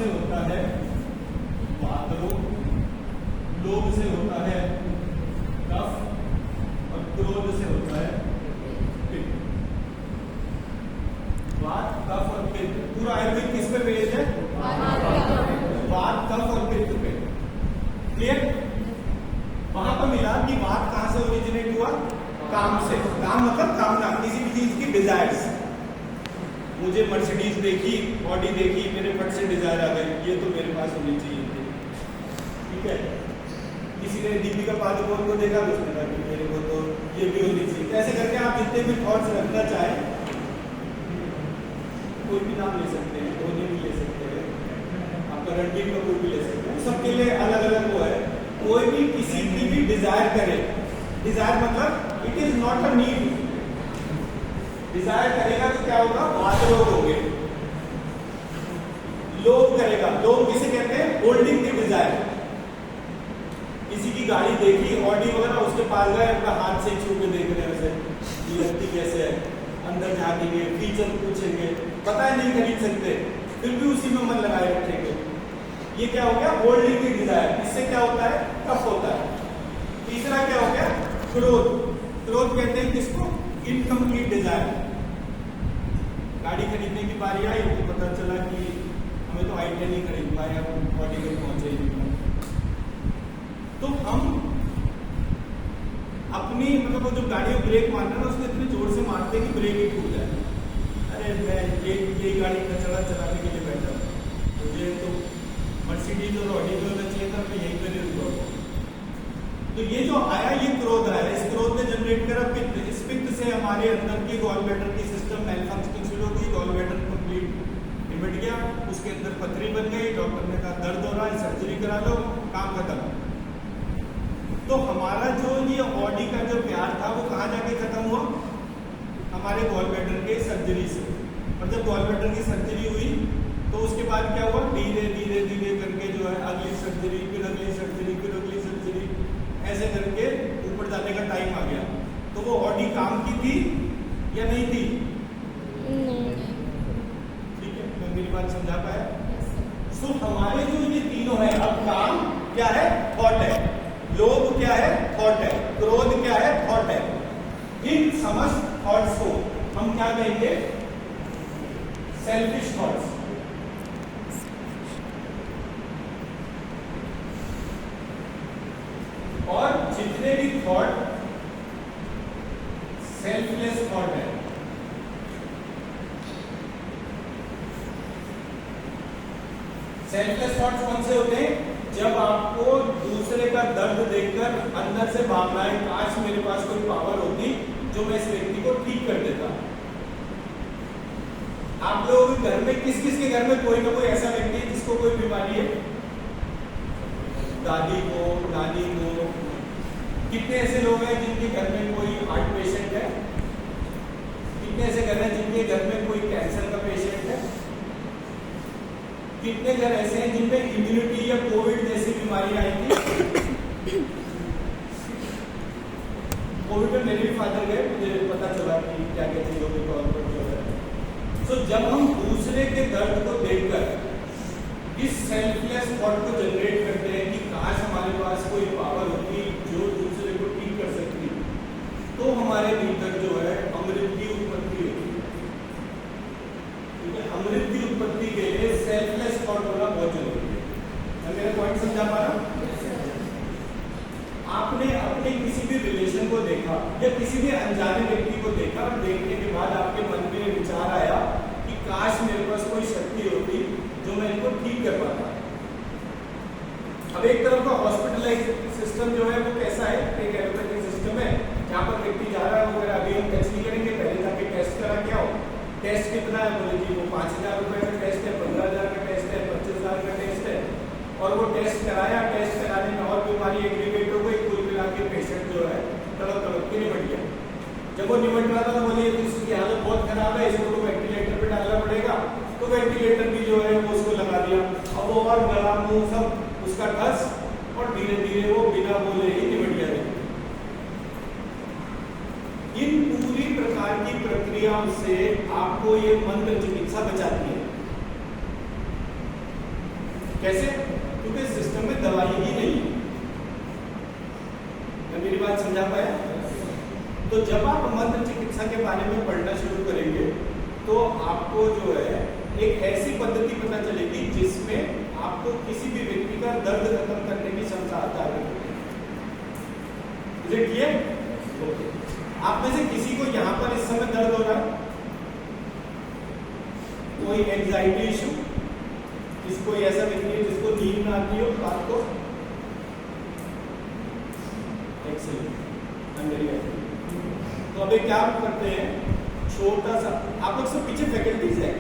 से होता है वात रोग, लोभ से होता है कफ और क्रोध से होता है पित्त। वात, कफ और पित्त, पूरा आयुर्वेद किस पे बेस्ड है? वात, कफ और पित्त पे। क्लियर? वहां पर मिला कि वात कहां से ओरिजिनेट हुआ? काम से। काम मतलब कामना, किसी भी चीज की डिजायर्स। मुझे मर्सिडीज देखी, ऑडी देखी, मेरे फट से डिजायर आ गई, ये तो मेरे पास होनी चाहिए थी। ठीक है? किसी ने दीपिका पादुकोण को देखा तो उसने कहा कि मेरे को तो ये भी होनी चाहिए। ऐसे करके आप जितने भी थॉट्स रखना चाहें, कोई भी नाम ले सकते हैं, धोनी भी ले सकते हैं, आपका रणदीप का कोई भी ले सकते हैं, सबके लिए अलग अलग वो है। कोई भी किसी की भी डिजायर करे, डिजायर मतलब it is not a need. Desire करेगा तो क्या होगा? वात रोग होंगे। लोभ करेगा, लोभ किसे कहते हैं? Holding the desire. किसी की गाड़ी देखी, ऑडी वगैरह, उसके पास गए, अपना हाथ से छू के देख रहे हैं उसे, ये लगती कैसे है, अंदर झाँकेंगे, फीचर पूछेंगे, पता है नहीं खरीद सकते, फिर भी उसी में मन लगाए रखेंगे। ये क्या हो गया? Holding the desire. इससे क्या होता है? कफ होता है। तीसरा क्या हो गया? क्रोध। क्रोध कहते हैं किसको? Incomplete desire. गाड़ी खरीदने की बारी आई तो पता चला कि हमें तो आईटेन नहीं खरीद पाए, हम ऑडी में पहुंचे ही नहीं। तो हम अपनी मतलब वो जो गाड़ी में ब्रेक मारना है ना, उसको इतने जोर से मारते हैं कि ब्रेक ही टूट जाए। अरे मैं ये गाड़ी चलाने के लिए बैठा हूँ, मुझे तो मर्सिडीज और ऑडी में होना चाहिए था, मैं यहीं पर ही रुका हूँ। तो ये जो आया, ये क्रोध आया, इस क्रोध ने जनरेट करा पित्त। इस पित्त से हमारे अंदर की गॉल ब्लैडर की सिस्टम मेल फंक्शनिंग शुरू हो गई, गॉल ब्लैडर कंप्लीट निमट गया, उसके अंदर पथरी बन गई, डॉक्टर ने कहा दर्द हो रहा है, सर्जरी करा लो, काम खत्म। तो हमारा जो ये बॉडी का जो प्यार था वो कहाँ जाके खत्म हुआ? हमारे गॉल ब्लैडर के सर्जरी से। और जब गॉल ब्लैडर की सर्जरी हुई तो उसके बाद क्या हुआ? धीरे धीरे धीरे करके जो है अगली सर्जरी, फिर अगली सर्जरी, फिर अगली सर्जरी, ऐसे करके ऊपर जाने का टाइम आ गया। तो वो बॉडी काम की थी या नहीं थी? ठीक है, मैं मेरी बात समझा पाया? सो हमारे जो ये तीनों है, अब काम क्या है? थॉट है। लोभ क्या है? थॉट है। क्रोध क्या है? थॉट है। इन समस्त थॉट्स को हम क्या कहेंगे? Selfish thoughts. और जितने भी थॉट सेल्फलेस थॉट है, सेल्फलेस थॉट्स कौन से होते हैं? जब आपको दूसरे का दर्द देखकर अंदर से भावना है, काश मेरे पास कोई पावर होती जो मैं इस व्यक्ति को ठीक कर देता। आप लोग घर में किस किस के घर में कोई ना कोई ऐसा व्यक्ति है जिसको कोई बीमारी है? दादी को, नानी को। कितने ऐसे लोग हैं जिनके घर में कोई हार्ट पेशेंट है? कितने ऐसे घर हैं जिनके घर में कोई कैंसर का पेशेंट है? कितने घर ऐसे हैं जिनमें इम्यूनिटी या कोविड जैसी बीमारियां आई थी? कोविड में मेरे भी फादर गए, मुझे पता चला कि क्या क्या चीजों के तौर पर जो है। तो जब हम दूसरे के दर्द को देखकर इस सेल्फलेस थॉट को जनरेट करते हैं कि काश हमारे पास कोई पावर होती जो दूसरे को ठीक कर सकती, तो हमारे भीतर जो है अमृत की उत्पत्ति होती है। अमृत की उत्पत्ति के लिए सेल्फलेस थॉट होना बहुत जरूरी है। मैं मेरा पॉइंट समझा पा रहा हूं? आपने अपने किसी भी रिलेशन को देखा या किसी भी अनजाने व्यक्ति को देखा और देखने के बाद आपके मन में विचार आया कि काश मेरे पास कोई शक्ति होती जो मैं इनको ठीक कर पाता। अब एक तरफ का हॉस्पिटलाइज सिस्टम जो है वो कैसा है? एक एलोपैथिक सिस्टम है जहाँ पर व्यक्ति जा रहा है, वगैरह अभी हम टेस्ट नहीं करेंगे, पहले जाके टेस्ट करा क्या हो, टेस्ट कितना है? बोले जी वो 5,000 रुपए का टेस्ट है, 15,000 का टेस्ट है, 25,000 का टेस्ट है। और वो टेस्ट कराया, टेस्ट कराने में और बीमारी एग्रीगेट हो गई, कुल मिला के पेशेंट जो है तड़प के निपट गया। जब वो निपट रहा था तो बोले इसकी हालत बहुत खराब है, इसको तो वेंटिलेटर पे डालना पड़ेगा। तो वेंटिलेटर भी जो है वो उसको लगा दिया। अब वो और गला मुंह सब उसका ठस और धीरे धीरे वो बिना बोले ही निपट गया। इन पूरी प्रकार की प्रक्रियाओं से आपको ये मंत्र चिकित्सा बचाती है। कैसे? क्योंकि सिस्टम में दवाई ही नहीं है। मैं मेरी बात समझा पाया? तो जब आप मंत्र चिकित्सा के बारे में पढ़ना शुरू करेंगे तो आपको जो है एक ऐसी पद्धति पता चलेगी जिसमें आपको किसी भी व्यक्ति का दर्द खत्म करने की क्षमता जागृत होगी। आप में से किसी को यहाँ पर इस समय दर्द हो रहा है? कोई एंजाइटी इशू? किसको ऐसा व्यक्ति है जिसको नींद ना आती हो रात को? Excellent, very very. तो अभी क्या करते हैं, छोटा सा आप लोग सब पीछे फैकल्टीज है,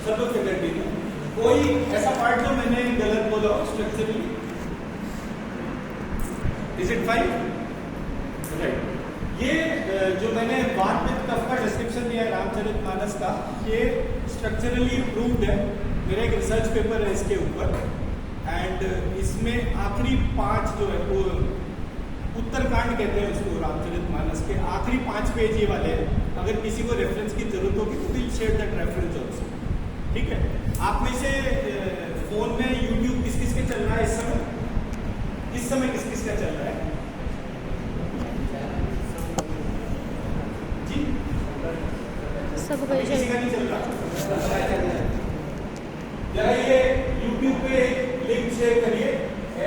सब लोग फैकल्टीज है। कोई ऐसा पार्ट जो मैंने गलत बोला structurally? Is it fine? Right. ये जो मैंने बाद में कफ का डिस्क्रिप्शन दिया है रामचरितमानस का, ये स्ट्रक्चरली प्रूव्ड है। मेरा एक रिसर्च पेपर है इसके ऊपर, एंड इसमें आखिरी 5 जो है वो उत्तरकांड कहते हैं उसको, रामचरितमानस के आखिरी 5 पेज ये वाले हैं। अगर किसी को रेफरेंस की जरूरत होगी तो will share that reference also, ठीक है? आप में से फोन में यूट्यूब किस किस के चल रहा है इस समय? इस समय किस किस का चल रहा है जी? सब किसी का नहीं चल रहा? जरा ये यूट्यूब पे लिंक शेयर करिए,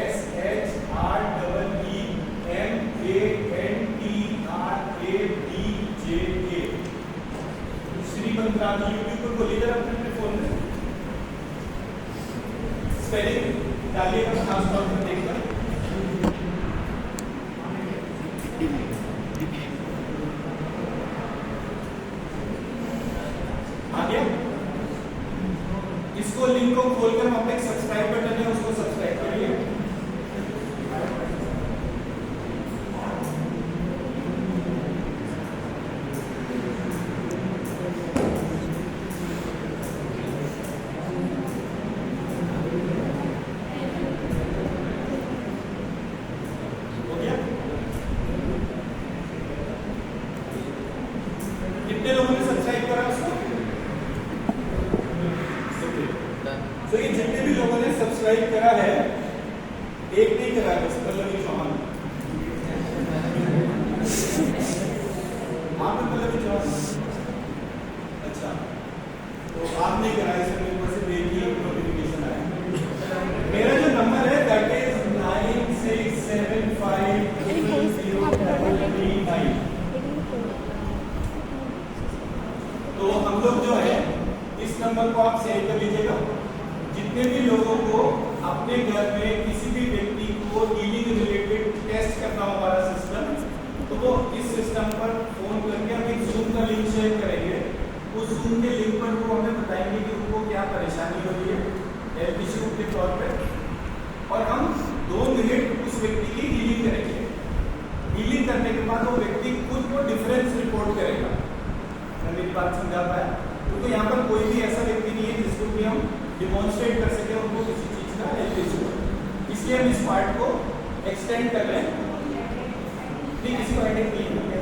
SHREEMANTRADJA श्रीमंत राम जी। यूट्यूब पर खोलिए जरा अपने फोन में, स्पेलिंग डालिएगा खास तौर पर देखकर। आ गया? इसको लिंक को खोलकर वहां पे एक सब्सक्राइब बटन है, उसको सब्सक्राइब करिए। हो गया? कितने लोगों ने सब्सक्राइब करा उसको? तो ये जितने भी लोगों ने सब्सक्राइब करा है, एक नहीं करा है बस, पल्लवी चौहान। आप पल्लवी चौहान? अच्छा, तो आप नहीं करा, इसमें मेरे पास सिर्फ एक ही नोटिफिकेशन आया। मेरा जो नंबर है दैट इज 9675003335। तो हम लोग जो है इस नंबर को आप सेव कर लीजिएगा। जितने भी लोगों को अपने घर में किसी भी व्यक्ति को हीलिंग रिलेटेड टेस्ट करना हो हमारा सिस्टम, तो वो इस सिस्टम पर फोन करके हम एक जूम का लिंक शेयर करेंगे। उस जूम के लिंक पर वो हमें बताएंगे कि उनको क्या परेशानी हो रही है हेल्थ इश्यू के तौर पे, और हम 2 मिनट उस व्यक्ति की हीलिंग करेंगे। हीलिंग करने के बाद वो व्यक्ति खुद को डिफरेंस रिपोर्ट करेगा। मैं मेरी बात समझा पाया? क्योंकि यहाँ पर कोई भी ऐसा व्यक्ति नहीं है जिसको भी हम डिमॉन्स्ट्रेट कर सके उनको किसी चीज का हेल्थ इश्यू, इसलिए हम इस पार्ट को एक्सटेंड कर रहे हैं। नहीं, किसी को हेडेक नहीं है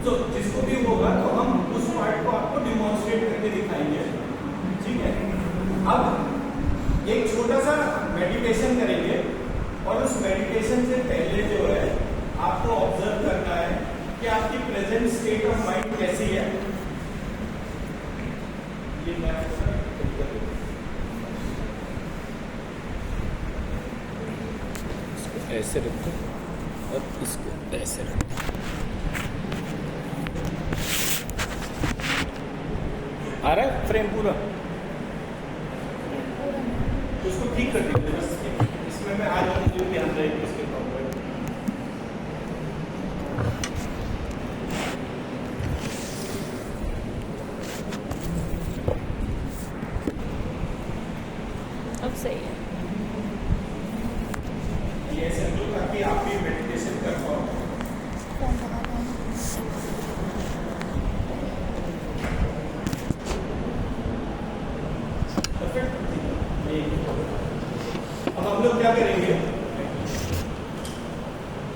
तो जिसको भी होगा तो हम उस पार्ट को आपको डिमॉन्स्ट्रेट करके दिखाएंगे, ठीक है? अब एक छोटा सा मेडिटेशन करेंगे, और उस मेडिटेशन से पहले जो है आपको ऑब्जर्व करना है कि आपकी प्रेजेंट स्टेट ऑफ माइंड कैसी है। ये मैं ऐसे रखो और इसको ऐसे रखो। आ रहा है फ्रेम पूरा? उसको ठीक कर दीजिए बस। इसमें मैं आज मुझे ध्यान रहेगी उसके प्रॉपर। अब सही है। ये ऐसे लोग ताकि आप भी मेडिटेशन कर पाओ। अब हम लोग क्या करेंगे,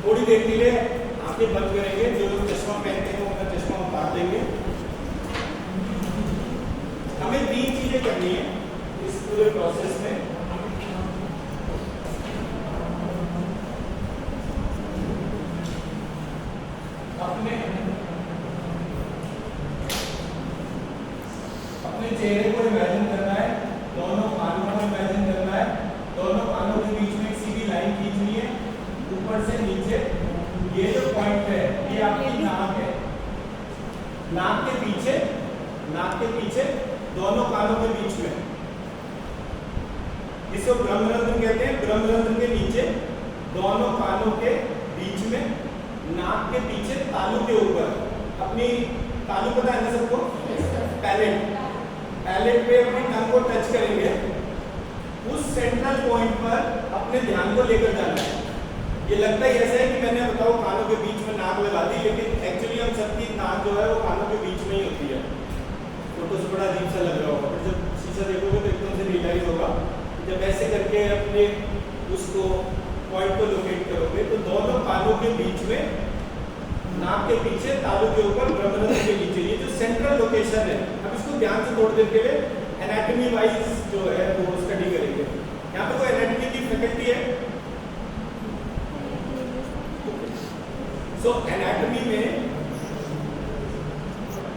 थोड़ी देर के लिए आंखें बंद करेंगे। जो लोग चश्मा पहनते हैं वो अपना चश्मा उतार देंगे। चीजें करनी है इस पूरे प्रोसेस में। अपने चेहरे को इमेजिन करना है, दोनों कानों को इमेजिन करना है, दोनों कानों के बीच में एक सीधी लाइन खींचनी है ऊपर से नीचे। ये जो पॉइंट है ये आपकी नाक है, नाक के पीछे दोनों कानों के बीच में, इसको ब्रह्मरंध्र कहते हैं। ब्रह्मरंध्र के नीचे दोनों कानों के बीच में, नाक के पीछे तालू के ऊपर, अपनी तालू पता है ना सबको, पैलेट पे अपनी टंग को टच करेंगे, उस सेंट्रल पॉइंट पर अपने ध्यान को लेकर जाना है। ये लगता ही ऐसा है कि मैंने बताओ कानों के बीच में नाक लगा दी, लेकिन एक्चुअली हम सबकी नाक जो है वो कानों के बीच में ही होती है। फोटो से बड़ा अजीब सा लग रहा होगा, पर जब शीशा देखोगे तो एकदम से रियलाइज होगा। जब ऐसे करके अपने उसको पॉइंट को लोकेट करोगे तो दोनों कानों के बीच में, नाक के पीछे, तालू के ऊपर, ब्रह्मरंध्र के नीचे, ये जो सेंट्रल लोकेशन है। अब इसको ध्यान से थोड़ी देर के लिए एनाटॉमी वाइज जो है वो स्टडी करेंगे। यहाँ पे कोई एनाटॉमी की फैकल्टी है? सो एनाटॉमी में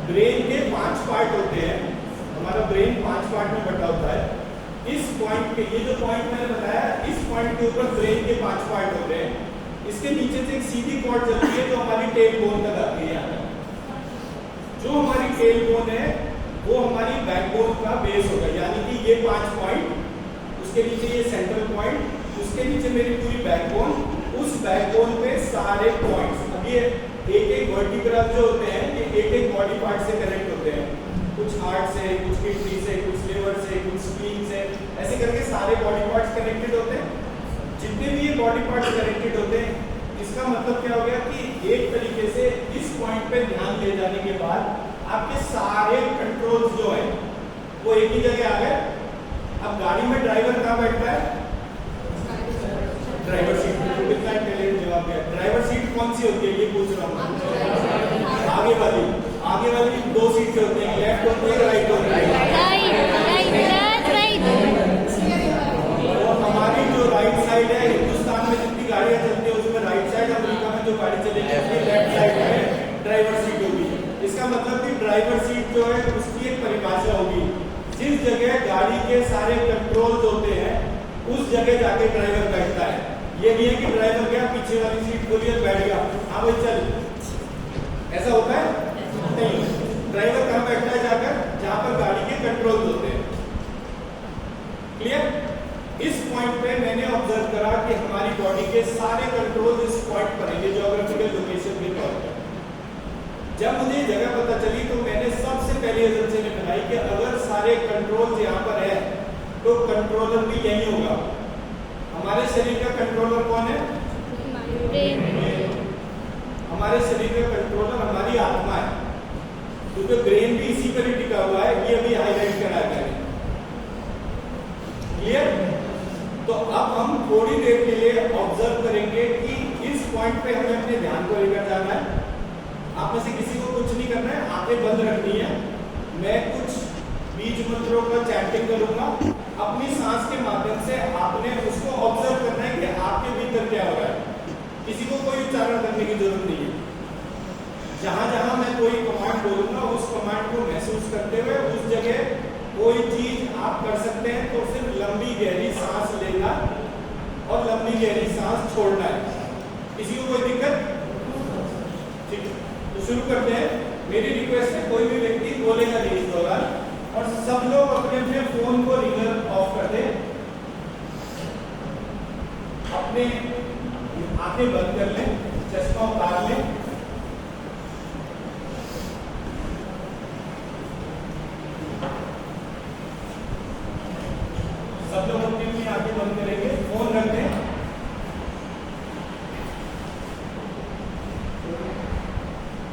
ब्रेन के 5 पार्ट होते हैं। हमारा ब्रेन 5 पार्ट में बटा होता है। इस पॉइंट के, ये जो पॉइंट मैंने बताया, इस पॉइंट के ऊपर ब्रेन के 5 पार्ट होते हैं। इसके नीचे से एक सीधी कॉर्ड चलती है जो हमारी टेल बोन तक आती है। यहाँ जो हमारी टेल बोन है वो हमारी बैकबोन का बेस होगा, यानी कि ये 5 पॉइंट, उसके नीचे ये सेंट्रल पॉइंट, उसके नीचे मेरी पूरी बैकबोन, उस बैकबोन पे सारे पॉइंट्स। अब ये एक वर्टिब्रा जो होते हैं ये एक बॉडी पार्ट से कनेक्ट होते हैं, कुछ हार्ट से, कुछ किडनी से, कुछ लिवर से, कुछ स्प्लीन से, ऐसे करके सारे बॉडी पार्ट्स कनेक्टेड होते हैं। जितने भी ये बॉडी पार्ट्स कनेक्टेड होते हैं, इसका मतलब क्या हो गया कि एक तरीके से इस पॉइंट पे ध्यान ले जाने के बाद आपके सारे कंट्रोल्स जो है वो एक ही जगह आ गए। अब गाड़ी में ड्राइवर कहाँ बैठता है? ड्राइवर सीट पे। तो कितना इंटेलिजेंट जवाब दिया। ड्राइवर सीट कौन सी होती है ये पूछ रहा हूँ। आगे वाली 2 सीट होती है, लेफ्ट होती है, राइट होती है। हमारी जो राइट साइड है, हिंदुस्तान में जितनी गाड़ियां चलती है उसमें राइट साइड, अमेरिका में जो गाड़ी चलेगी उसकी लेफ्ट साइड में ड्राइवर सीट होगी। इसका मतलब कि ड्राइवर सीट जो है उसकी एक परिभाषा होगी, जिस जगह गाड़ी के सारे कंट्रोल्स होते हैं उस जगह जाके ड्राइवर बैठता है। ये नहीं है कि ड्राइवर गया पीछे वाली सीट खोली और बैठ गया, हाँ भाई चल, ऐसा होता है नहीं। ड्राइवर कहाँ बैठता है? जाकर जहां पर गाड़ी के कंट्रोल्स होते हैं। क्लियर? इस पॉइंट पे मैंने ऑब्जर्व करा कि हमारी बॉडी के सारे कंट्रोल इस पॉइंट पर है, ज्योग्राफिकल लोकेशन के तौर पर। जब मुझे जगह पता चली तो मैंने सबसे पहले एजेंसी ने बताई कि अगर सारे कंट्रोल यहाँ पर है तो कंट्रोलर भी यही होगा। हमारे शरीर का कंट्रोलर कौन है? हमारे शरीर का कंट्रोलर हमारी आत्मा है, क्योंकि ब्रेन भी इसी पर ही टिका हुआ है। ये अभी हाईलाइट करा गया है। क्लियर? तो अब हम थोड़ी देर के लिए ऑब्जर्व करेंगे कि इस पॉइंट पे हमें अपने ध्यान को लेकर जाना है। आप में से किसी को कुछ नहीं करना है, आंखें बंद रखनी है। मैं कुछ बीज मंत्रों का चैंटिंग करूंगा, अपनी सांस के माध्यम से आपने उसको ऑब्जर्व करना है कि आपके भीतर क्या हो रहा है। किसी को कोई उच्चारण करने की जरूरत नहीं है। जहां जहां मैं कोई कमांड बोलूंगा उस कमांड को महसूस करते हुए उस जगह कोई चीज आप कर सकते हैं तो सिर्फ लंबी गहरी सांस लेना और लंबी गहरी सांस छोड़ना है। किसी को कोई दिक्कत? ठीक है, तो शुरू करते हैं। मेरी रिक्वेस्ट है कोई भी व्यक्ति बोलेगा नहीं इस दौरान, और सब लोग अपने अपने फोन को रिंगर ऑफ कर दें, अपने आंखें बंद कर लें, चश्मा उतार लें। सब लोग अपनी अपनी आंखें बंद करेंगे, फोन रख दें।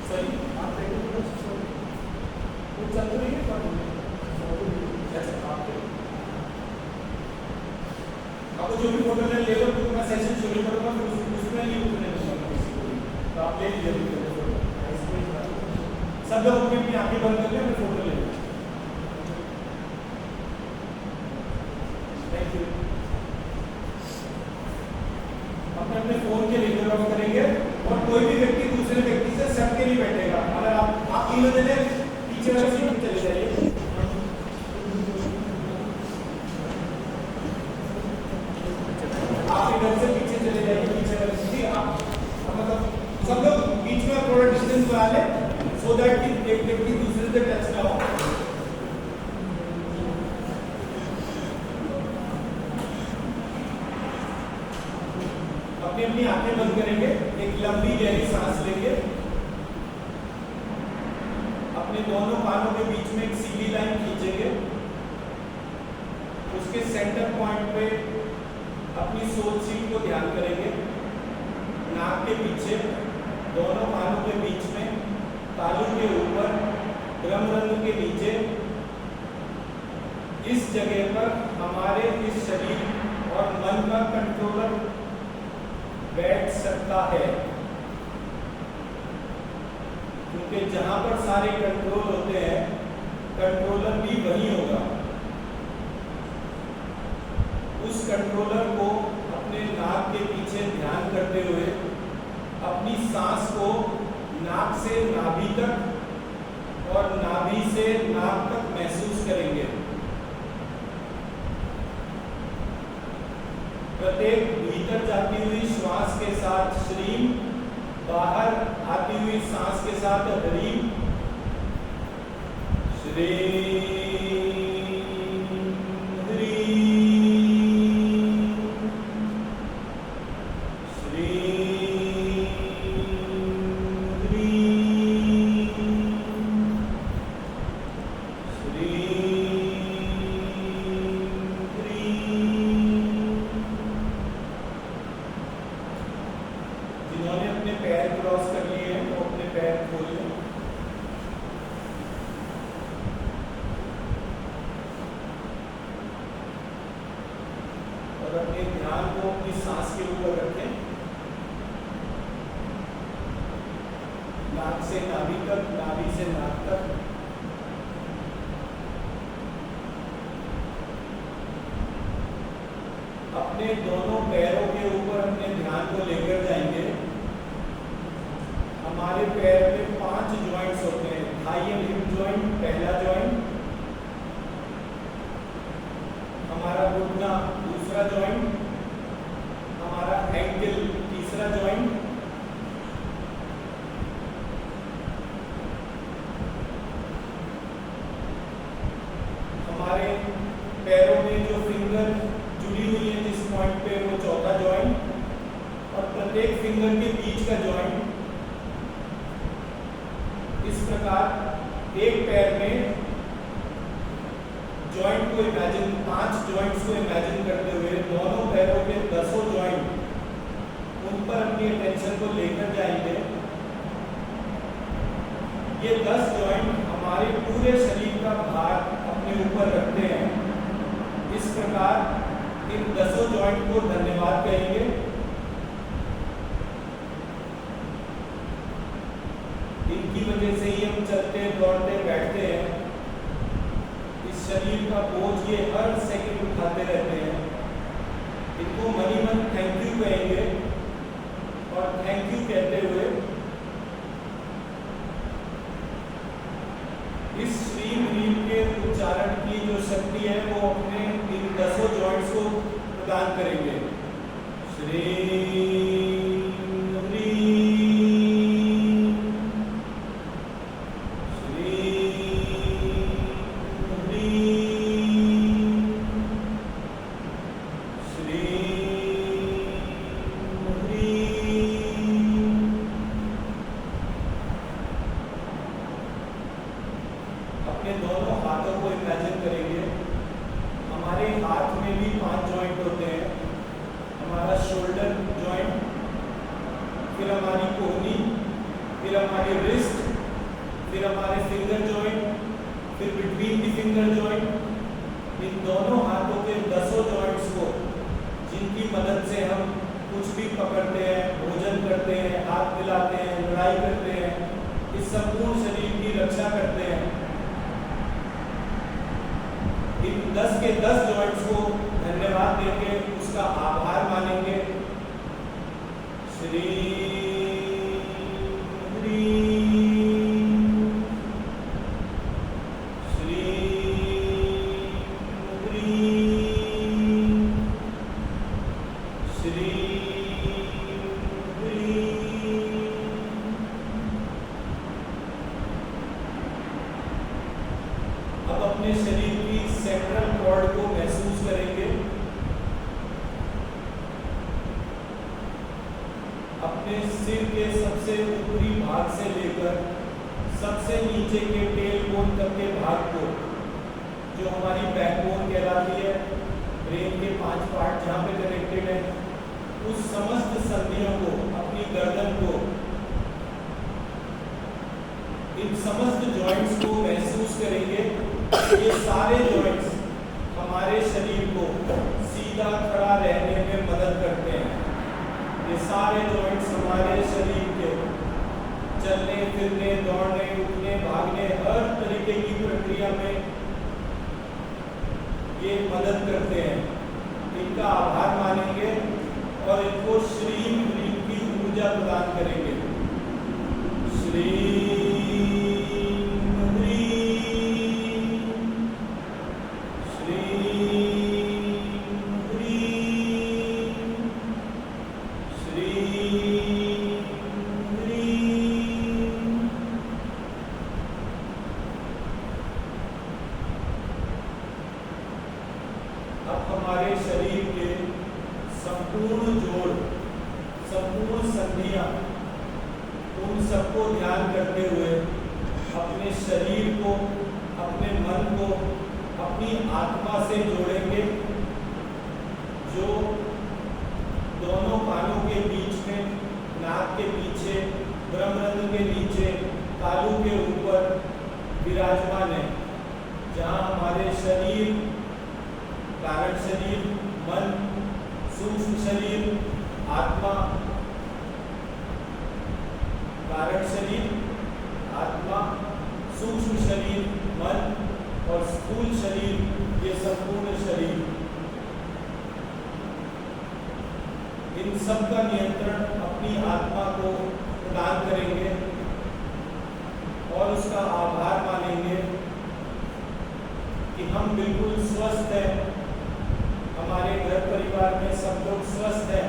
सही, आप कुछ चल रही है आपको जो भी फोटो ले लो, क्योंकि मैं सेशन शुरू करूंगा फिर उसमें नहीं उतरने दूंगा किसी को, तो आप ले लीजिए। सब लोग अपनी अपनी आंखें बंद कर लें, फिर फोटो ले लें। सो दैट कि एक व्यक्ति दूसरे से टच ना हो। अपनी अपनी आंखें बंद करेंगे, एक लंबी गहरी सांस लेंगे, अपने दोनों कानों के बीच में एक सीधी लाइन खींचेंगे, उसके सेंटर पॉइंट पे अपनी सोच सीट को ध्यान करेंगे, नाक के पीछे दोनों कानों के बीच में तालू के ऊपर ब्रह्मरंध्र के नीचे इस जगह पर हमारे इस शरीर और मन का कंट्रोलर बैठ सकता है, क्योंकि जहां पर सारे कंट्रोल होते हैं कंट्रोलर भी वही होगा। उस कंट्रोलर को अपने नाक के पीछे ध्यान करते हुए अपनी सांस को नाक से नाभि तक और नाभि से नाक तक महसूस करेंगे। प्रत्येक भीतर जाती हुई श्वास के साथ श्रीम, बाहर आती हुई सांस के साथ ह्रीम, श्रीम अपने दोनों पैरों के ऊपर अपने ध्यान को लेकर जाएंगे। हमारे पैर में 5 जॉइंट्स होते हैं, थाई एंड हिप जॉइंट पहला जॉइंट, हमारा घुटना दूसरा जॉइंट, हमारा एंकल तीसरा जॉइंट, हमारे पैरों में जो फिंगर जुड़ी हुई है जिस पॉइंट पे वो चौथा जॉइंट, और प्रत्येक फिंगर के बीच का जॉइंट। इस प्रकार एक पैर में जॉइंट को इमेजिन, 5 जॉइंट्स को इमेजिन करते हुए दोनों पैरों के 10 जॉइंट, उन पर अपनी अटेंशन को लेकर जाएंगे। ये 10 जॉइंट हमारे पूरे शरीर का भार अपने ऊपर रखते हैं। इस प्रकार इन 10 जॉइंट को धन्यवाद कहेंगे। इनकी वजह से ही हम चलते, दौड़ते, बैठते हैं। इस शरीर का बोझ ये हर सेकंड उठाते रहते हैं। इनको मनी मन थैंक यू कहेंगे, और थैंक यू कहते हुए इस श्रीम ह्रीम के उच्चारण की जो शक्ति है वो अपने इन 10 जॉइंट्स को प्रदान करेंगे। श्रीम अपने शरीर की सेंट्रल कॉर्ड को महसूस करेंगे। अपने सिर के सबसे ऊपरी भाग से लेकर सबसे नीचे के टेल बोन तक के भाग को, जो हमारी बैकबोन कहलाती है, ब्रेन के 5 पार्ट जहाँ पे कनेक्टेड है, उस समस्त संधियों को, अपनी गर्दन को, इन समस्त जॉइंट्स को महसूस करेंगे। ये सारे जॉइंट्स हमारे शरीर को सीधा खड़ा रहने में मदद करते हैं। ये सारे जॉइंट्स हमारे शरीर के चलने फिरने, दौड़ने, उठने, भागने, हर तरीके की प्रक्रिया में ये मदद करते हैं। इनका आभार मानेंगे और इनको श्री की ऊर्जा प्रदान करेंगे। श्री हमारे शरीर के संपूर्ण जोड़, संपूर्ण संधियां, उन सबको ध्यान करते हुए अपने शरीर को, अपने मन को, अपनी आत्मा से जोड़ेंगे। जो दोनों कानों के बीच में, नाक के पीछे, ब्रह्मरंध्र के नीचे, तालू के ऊपर विराजमान है, जहाँ हमारे शरीर, कारण शरीर, मन, सूक्ष्म शरीर, आत्मा, कारण शरीर, आत्मा, सूक्ष्म शरीर, मन और स्थूल शरीर, ये संपूर्ण शरीर, इन सब का नियंत्रण अपनी आत्मा को प्रदान करेंगे और उसका आभार मानेंगे कि हम बिल्कुल स्वस्थ हैं। हमारे घर परिवार में सब लोग स्वस्थ हैं।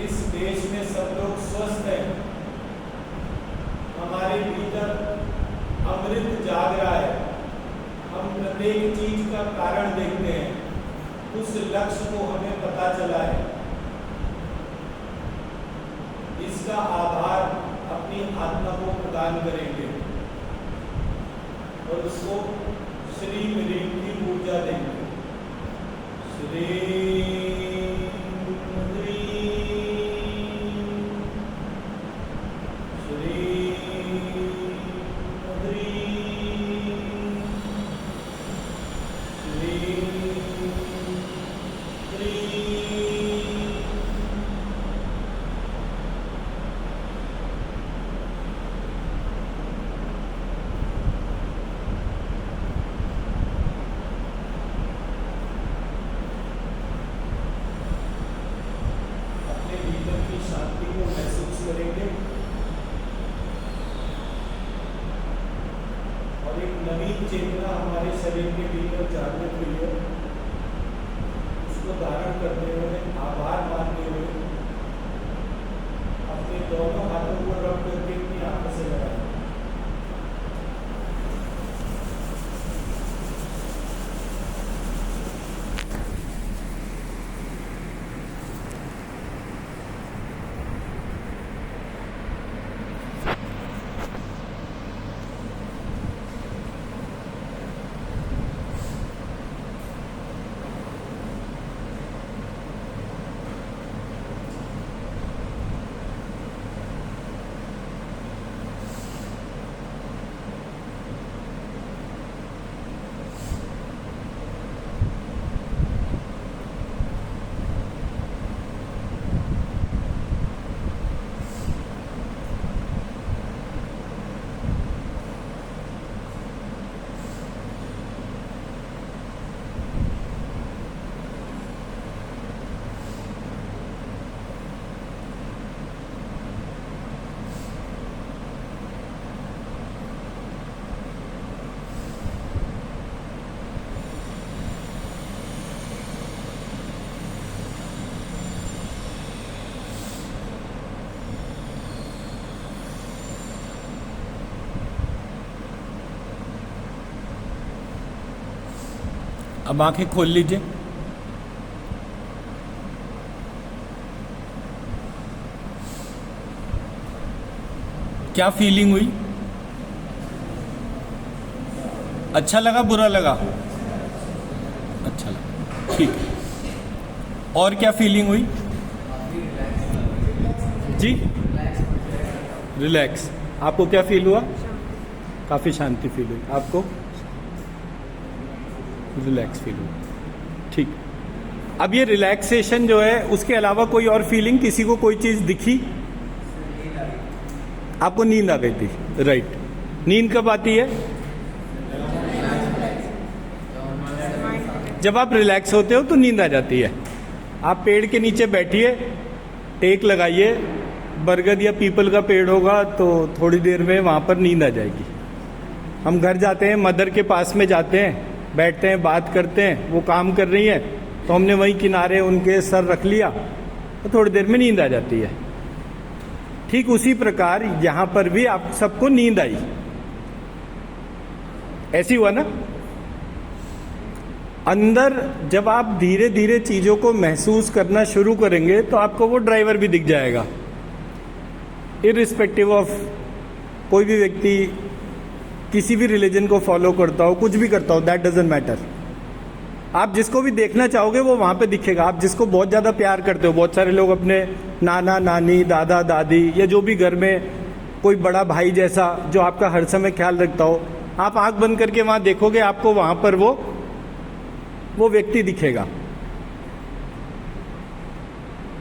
इस देश में सब लोग स्वस्थ हैं। हमारे भीतर अमृत जाग रहा है। हम प्रत्येक चीज का कारण देखते हैं। उस लक्ष्य को हमें पता चला है। इसका आभार अपनी आत्मा को प्रदान करेंगे और उसको श्री ह्रीं की ऊर्जा देंगे। श्री शांति को महसूस करेंगे और एक नवीन चेतना हमारे शरीर के भीतर जागृत हुई है। उसको धारण करते हुए, आभार मानते हुए, अपने दोनों हाथों को रब करके अपनी आंखों से लगाएं। अब आंखें खोल लीजिए। क्या फीलिंग हुई? अच्छा लगा, बुरा लगा? अच्छा लगा, ठीक है। और क्या फीलिंग हुई जी? रिलैक्स। आपको क्या फील हुआ? काफ़ी शांति फील हुई। आपको? रिलैक्स फील हुई, ठीक। अब ये रिलैक्सेशन जो है, उसके अलावा कोई और फीलिंग? किसी को कोई चीज़ दिखी? आपको नींद आ गई थी, राइट। नींद कब आती है? जब आप रिलैक्स होते हो तो नींद आ जाती है। आप पेड़ के नीचे बैठिए, टेक लगाइए, बरगद या पीपल का पेड़ होगा तो थोड़ी देर में वहाँ पर नींद आ जाएगी। हम घर जाते हैं, मदर के पास में जाते हैं, बैठते हैं, बात करते हैं, वो काम कर रही हैं तो हमने वहीं किनारे उनके सर रख लिया तो थोड़ी देर में नींद आ जाती है। ठीक उसी प्रकार यहाँ पर भी आप सबको नींद आई, ऐसी हुआ ना? अंदर जब आप धीरे धीरे चीजों को महसूस करना शुरू करेंगे तो आपको वो ड्राइवर भी दिख जाएगा। इररिस्पेक्टिव ऑफ कोई भी व्यक्ति किसी भी रिलीजन को फॉलो करता हो, कुछ भी करता हो, दैट डजंट मैटर। आप जिसको भी देखना चाहोगे वो वहां पे दिखेगा। आप जिसको बहुत ज्यादा प्यार करते हो, बहुत सारे लोग अपने नाना नानी, दादा दादी या जो भी घर में कोई बड़ा भाई जैसा जो आपका हर समय ख्याल रखता हो, आप आंख बंद करके वहां देखोगे, आपको वहां पर वो व्यक्ति दिखेगा।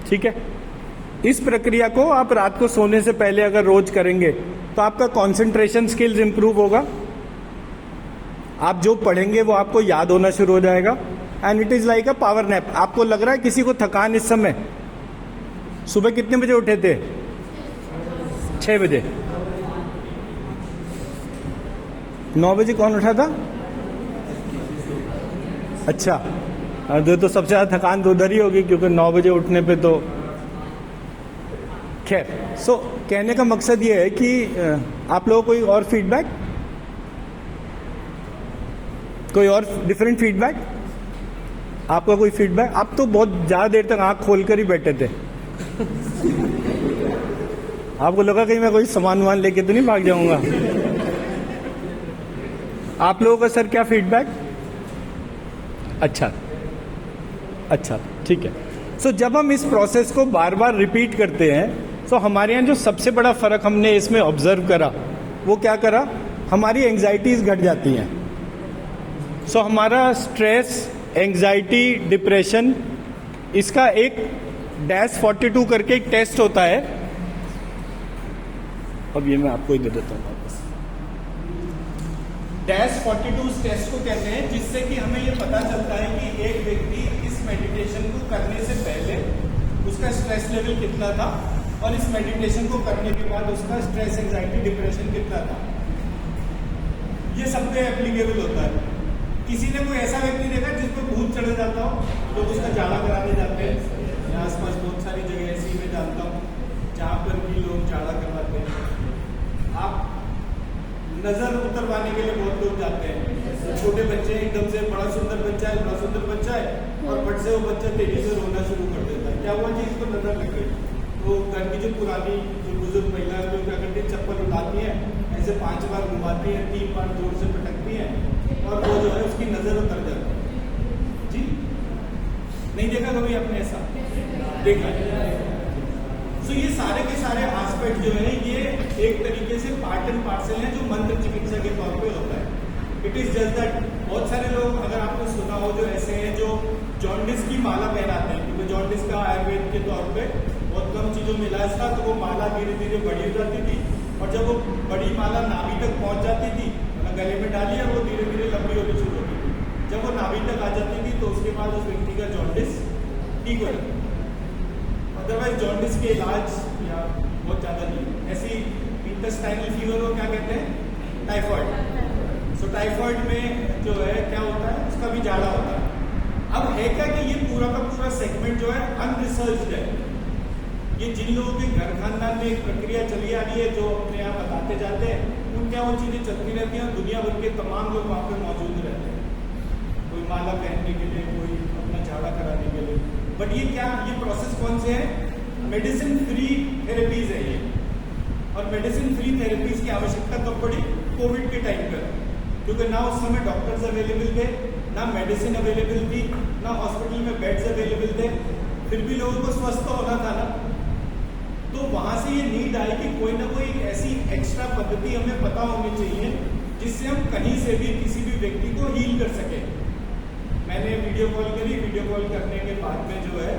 ठीक है? इस प्रक्रिया को आप रात को सोने से पहले अगर रोज करेंगे तो आपका कंसंट्रेशन स्किल्स इंप्रूव होगा। आप जो पढ़ेंगे वो आपको याद होना शुरू हो जाएगा। And it is like a power nap. आपको लग रहा है किसी को थकान इस समय? सुबह कितने बजे उठे थे? 6 बजे। 9 बजे कौन उठा था? अच्छा, तो सबसे ज्यादा थकान तो उधर ही होगी क्योंकि 9 बजे उठने पे तो खैर। सो कहने का मकसद ये है कि आप लोगों को कोई और फीडबैक, कोई और डिफरेंट फीडबैक? आपका कोई फीडबैक? आप तो बहुत ज्यादा देर तक आंख खोलकर ही बैठे थे। आपको लगा कहीं मैं कोई सामान वामान लेके तो नहीं भाग जाऊंगा? आप लोगों का सर क्या फीडबैक? अच्छा अच्छा, ठीक है। सो जब हम इस प्रोसेस को बार बार रिपीट करते हैं तो हमारे यहाँ जो सबसे बड़ा फर्क हमने इसमें ऑब्जर्व करा, वो क्या करा? हमारी एंग्जाइटीज घट जाती हैं। सो हमारा स्ट्रेस, एंग्जाइटी, डिप्रेशन, इसका एक -42 करके एक टेस्ट होता है। अब ये मैं आपको ही दे देता हूँ वापस। -42 टेस्ट को कहते हैं, जिससे कि हमें ये पता चलता है कि एक व्यक्ति इस मेडिटेशन को करने से पहले उसका स्ट्रेस लेवल कितना था और इस मेडिटेशन को करने के बाद उसका स्ट्रेस, एंजाइटी, डिप्रेशन कितना था। ये सब पे एप्लीकेबल होता है। किसी ने कोई ऐसा व्यक्ति देखा जिस पर भूत चढ़ जाता हो, लोग उसका जाड़ा कराने जाते हैं। यहाँ आसपास बहुत सारी जगह ऐसी मैं जानता हूँ जहाँ पर भी लोग जाड़ा करवाते हैं। आप नजर उतरवाने के लिए बहुत लोग जाते हैं। छोटे बच्चे एकदम से, बड़ा सुंदर बच्चा है, बड़ा सुंदर बच्चा है, और फट से वो बच्चा तेजी से रोना शुरू कर देता है। क्या हुआ जी? इसको नजर लग गई। तो घर की जो पुरानी, जो बुजुर्ग महिला है, जो क्या करती है, चप्पल उठाती है, ऐसे 5 बार घुमाती है, 3 बार जोर से पटकती है, और वो जो है उसकी नजर उतर जाती है। जी नहीं देखा कभी आपने ऐसा? देखा। तो ये सारे के सारे एस्पेक्ट जो है, ये एक तरीके से पार्ट एंड पार्सल है जो मंत्र चिकित्सा के तौर पे होता है। इट इज जस्ट दैट बहुत सारे लोग, अगर आपने सुना हो, जो ऐसे हैं जो जॉन्डिस की माला पहनाते हैं, क्योंकि जॉन्डिस का आयुर्वेद के तौर पे बहुत कम चीजों में इलाज था, तो वो माला धीरे धीरे बड़ी हो जाती थी, और जब वो बड़ी माला नाभि तक पहुंच जाती थी, गले में डाली और वो धीरे धीरे लंबी होनी शुरू होती थी। जब वो नाभि तक आ जाती थी तो उसके बाद उस व्यक्ति का जॉन्डिस ठीक हो जाता। अदरवाइज जॉन्डिस के इलाज या बहुत ज्यादा नहीं। ऐसी इंटेस्टाइनल फीवर को क्या कहते हैं? टाइफॉइड। सो टाइफॉइड में जो है क्या होता है, उसका भी जाड़ा होता है। अब है क्या कि ये पूरा का पूरा सेगमेंट जो है अनरिसर्च्ड है। ये जिन लोगों के घर खानदान में एक प्रक्रिया चली आ रही है, जो अपने यहाँ बताते जाते हैं, उनके यहाँ वो चीजें चलती रहती हैं, और दुनिया भर के तमाम लोग वहाँ पे मौजूद रहते हैं। तो कोई माला पहनने के लिए, कोई अपना झाड़ा कराने के लिए। बट ये क्या, ये प्रोसेस कौन से है? मेडिसिन फ्री थेरेपीज है ये। और मेडिसिन फ्री थेरेपीज की आवश्यकता कब पड़ी? कोविड के टाइम पर, क्योंकि ना उस समय डॉक्टर्स अवेलेबल थे, ना मेडिसिन अवेलेबल थी, ना हॉस्पिटल में बेड्स अवेलेबल थे, फिर भी लोगों को स्वस्थ तो होना था ना। तो वहां से ये नीड आई कि कोई ना कोई एक ऐसी एक्स्ट्रा पद्धति हमें पता होनी चाहिए जिससे हम कहीं से भी किसी भी व्यक्ति को हील कर सके। मैंने वीडियो कॉल करी, वीडियो कॉल करने के बाद में जो है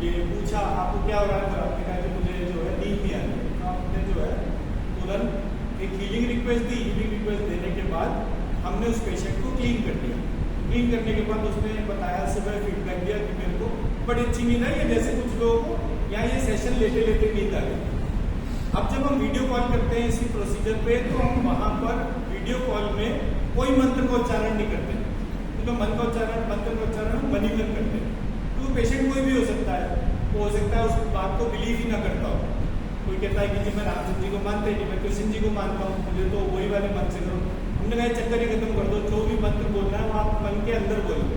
ये पूछा आपको क्या हो रहा है, आपने कहा कि मुझे जो है नींद नहीं आ रही। आपने जो है तुरंत एक healing request the. Healing request देने के बाद हमने उस पेशेंट को क्लीन कर दिया। क्लीन करने के बाद उसने बताया, सुबह फीडबैक दिया कि मेरे को बड़ी अच्छी नींद आई है, जैसे कुछ लोगों को यहाँ ये सेशन लेते लेते नींद आ गई। अब जब हम वीडियो कॉल करते हैं इसी प्रोसीजर पे, तो हम वहाँ पर वीडियो कॉल में कोई मंत्र का उच्चारण नहीं करते, क्योंकि मंत्र का उच्चारण मनी मन करते हैं। तो पेशेंट कोई भी हो सकता है, वो हो सकता है उस बात को बिलीव ही ना करता हो। कोई कहता है कि जी मैं रामचंद्र जी को मानते नहीं, मैं कृष्ण जी को मानता हूँ, मुझे तो वही वाले मन से करो। हमने कहा चक्कर ही खत्म कर दो, जो भी मंत्र बोलना है वो आप मन के अंदर बोलो,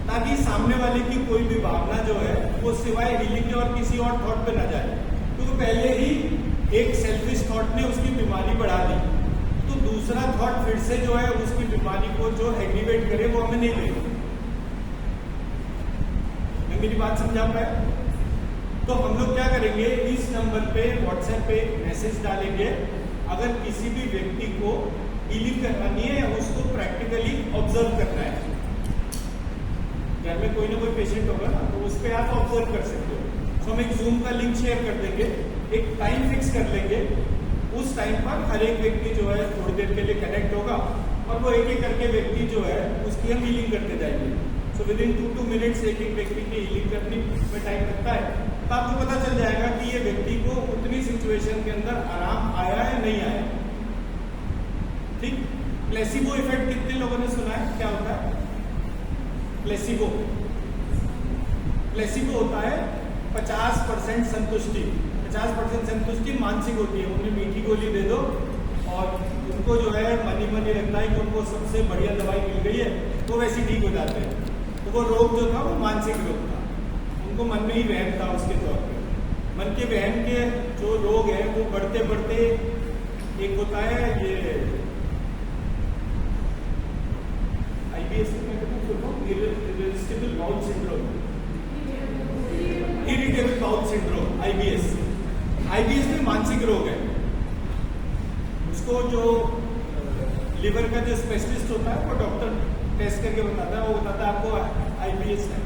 ताकि सामने वाले की कोई भी भावना जो है वो सिवाय हीलिंग के और किसी और थॉट पे ना जाए। क्योंकि पहले ही एक सेल्फिश थॉट ने उसकी बीमारी बढ़ा दी, तो दूसरा थॉट फिर से जो है उसकी बीमारी को जो एग्रीवेट करे वो हमें नहीं देगा। मैं मेरी बात समझा पाया? तो हम लोग क्या करेंगे, इस नंबर पे व्हाट्सएप पे मैसेज डालेंगे। अगर किसी भी व्यक्ति को हीलिंग करवानी है या उसको प्रैक्टिकली ऑब्जर्व करना है, घर में कोई ना कोई पेशेंट होगा ना, तो उस पर आप ऑब्जर्व कर सकते हो। तो हम एक जूम का लिंक शेयर कर देंगे, एक टाइम फिक्स कर लेंगे। उस टाइम पर हर एक व्यक्ति जो है थोड़ी देर के लिए कनेक्ट होगा और वो एक एक करके व्यक्ति जो है उसकी हम हीलिंग करते जाएंगे। सो विद इन 2 मिनट्स एक एक व्यक्ति की हीलिंग करने में टाइम लगता है। तो आपको पता चल जाएगा कि ये व्यक्ति को उतनी सिचुएशन के अंदर आराम आया है नहीं आया। ठीक, प्लेसिबो इफेक्ट कितने लोगों ने सुना है? क्या होता है प्लेसिबो? प्लेसिबो होता है 50% संतुष्टि। 50% संतुष्टि मानसिक होती है। उन्हें मीठी गोली दे दो और उनको जो है मनी लगता है कि उनको सबसे बढ़िया दवाई मिल गई है, तो वैसे ठीक हो जाते हैं। तो वो रोग जो था वो मानसिक रोग था, उनको मन में ही वहम था उसके तौर पे। मन के वहम के जो रोग है वो बढ़ते बढ़ते एक होता है ये IBS में irritable bowel syndrome, irritable bowel syndrome IBS में मानसिक रोग है। उसको जो लिवर का जो स्पेशलिस्ट होता है वो डॉक्टर टेस्ट करके बताता है, वो बताता है आपको IBS है।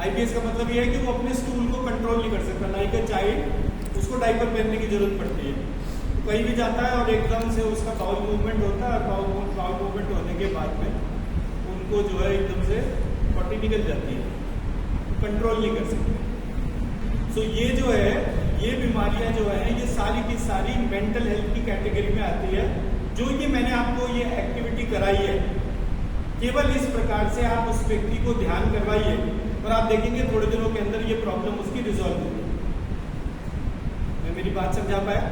IBS का मतलब ये है कि वो अपने स्टूल को कंट्रोल नहीं कर सकता, लाइक अ चाइल्ड उसको डायपर पहनने की जरूरत पड़ती है। तो कहीं भी जाता है और एकदम से उसका बाउल मूवमेंट होता है, और बाउल मूवमेंट होने के बाद में उनको जो है एकदम से पॉटी निकल जाती है, कंट्रोल नहीं कर सकते। सो ये जो है, ये बीमारियां जो है ये सारी की सारी मेंटल हेल्थ की कैटेगरी में आती है। जो कि मैंने आपको ये एक्टिविटी कराई है, केवल इस प्रकार से आप उस व्यक्ति को ध्यान करवाइए और आप देखेंगे थोड़े दिनों के अंदर ये प्रॉब्लम उसकी रिजॉल्व होगी। मैं मेरी बात समझा पाया?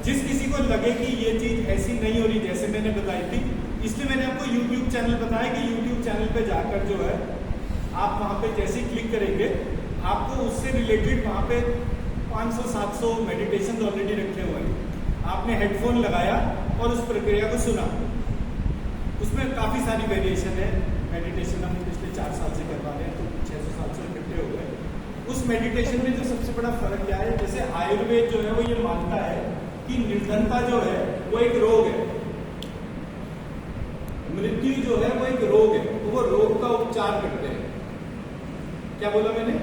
जिस किसी को लगे कि ये चीज ऐसी नहीं हो रही जैसे मैंने बताई थी, इसलिए मैंने आपको YouTube चैनल बताया कि YouTube चैनल पे जाकर जो है आप वहाँ पे जैसे ही क्लिक करेंगे आपको उससे रिलेटेड वहाँ पे 500-700 मेडिटेशन ऑलरेडी रखे हुए हैं। आपने हेडफोन लगाया और उस प्रक्रिया को सुना। उसमें काफ़ी सारी वेरिएशन है। मेडिटेशन हम पिछले 4 साल से करवा रहे हैं, तो 600-700 इकट्ठे हो गए। उस मेडिटेशन में जो सबसे बड़ा फर्क क्या है, जैसे आयुर्वेद जो है वो ये मानता है कि निर्धनता जो है वो एक रोग है, मृत्यु जो है वो एक रोग है, तो वो रोग का उपचार करते हैं। क्या बोला मैंने?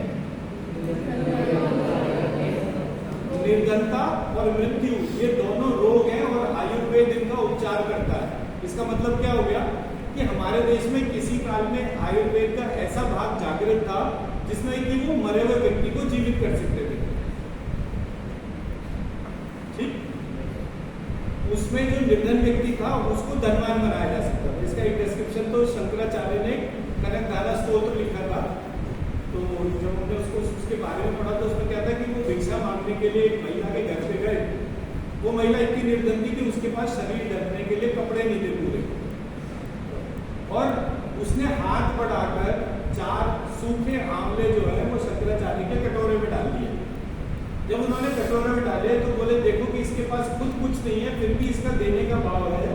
निर्धनता और मृत्यु ये दोनों रोग हैं और आयुर्वेद इनका उपचार करता है। इसका मतलब क्या हो गया कि हमारे देश में किसी काल में आयुर्वेद का ऐसा भाग जागृत था जिसमें कि वो मरे हुए व्यक्ति को जीवित कर सकते थे। ठीक, उसमें जो निर्धन व्यक्ति था उसको धनवान बनाया जा सकता था। इसका एक डिस्क्रिप्शन तो शंकराचार्य ने कनकधारा स्तोत्र लिखा था। तो जब हमने उसके बारे में पढ़ा तो उसमें क्या था कि वो भिक्षा मांगने के लिए एक महिला के घर पे गए। वो महिला इतनी निर्धन थी कि उसके पास शरीर ढकने के लिए कपड़े नहीं थे पूरे, और उसने हाथ बढ़ाकर 4 सूखे आंवले जो है वो शंकराचार्य के कटोरे में डाल दिए। जब उन्होंने कटोरे में डाले तो बोले देखो कि इसके पास खुद कुछ नहीं है, फिर भी इसका देने का भाव है।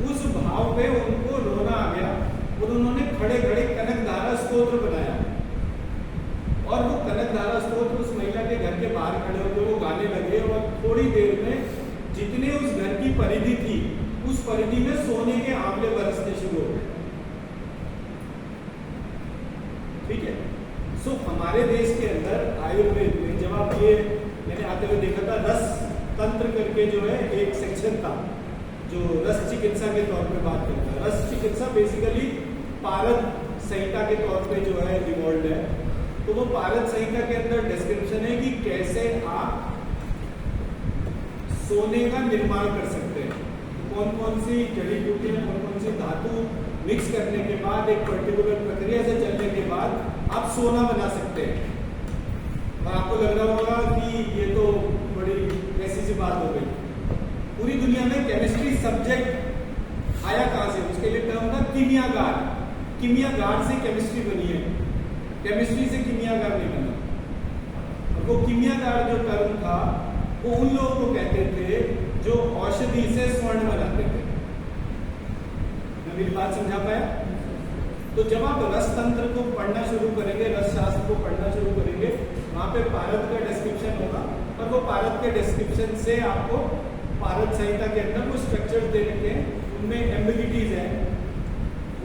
उस भाव पे उनको रोना आ गया और उन्होंने खड़े खड़े कनकधारा स्तोत्र बनाया, और वो कनकधारा स्तोत्र उस महिला के घर के बाहर खड़े होकर वो गाने लगे, और थोड़ी देर में जितने उस घर की परिधि थी उस परिधि में सोने के आंवले बरसने शुरू हो गए। ठीक है। सो हमारे देश के अंदर आयुर्वेद में जब आप ये मैंने आते हुए देखा था, रस तंत्र करके जो है एक सेक्शन था जो रस चिकित्सा के तौर पे बात करता है। रस चिकित्सा बेसिकली पारद संहिता के तौर पे जो है इवॉल्व है। तो वो पारद संहिता के अंदर डिस्क्रिप्शन है कि कैसे आप सोने का निर्माण कर सकते हैं, कौन कौन सी जड़ी बूटियां, कौन कौन सी धातु मिक्स करने के बाद एक पर्टिकुलर प्रक्रिया से चलने के बाद आप सोना बना सकते हैं। और आपको लग रहा होगा कि ये तो बड़ी ऐसी सी बात हो गई। पूरी दुनिया में केमिस्ट्री सब्जेक्ट आया कहां से? उसके लिए टर्म था कीमियागार। कीमियागार से केमिस्ट्री बनी है, केमिस्ट्री से कीमियागार नहीं बना। और वो कीमियागार जो टर्म था वो उन लोगों को कहते थे जो औषधि से स्वर्ण बनाते थे। मैं मेरी बात समझा पाया? तो जब आप रस तंत्र को पढ़ना शुरू करेंगे, रस शास्त्र को पढ़ना शुरू करेंगे, वहां पे पारद का डिस्क्रिप्शन होगा, और वो पारद के डिस्क्रिप्शन से आपको पारद संहिता के अंदर वो स्ट्रक्चर दे रखे हैं, उनमें एम्बिगिटीज है।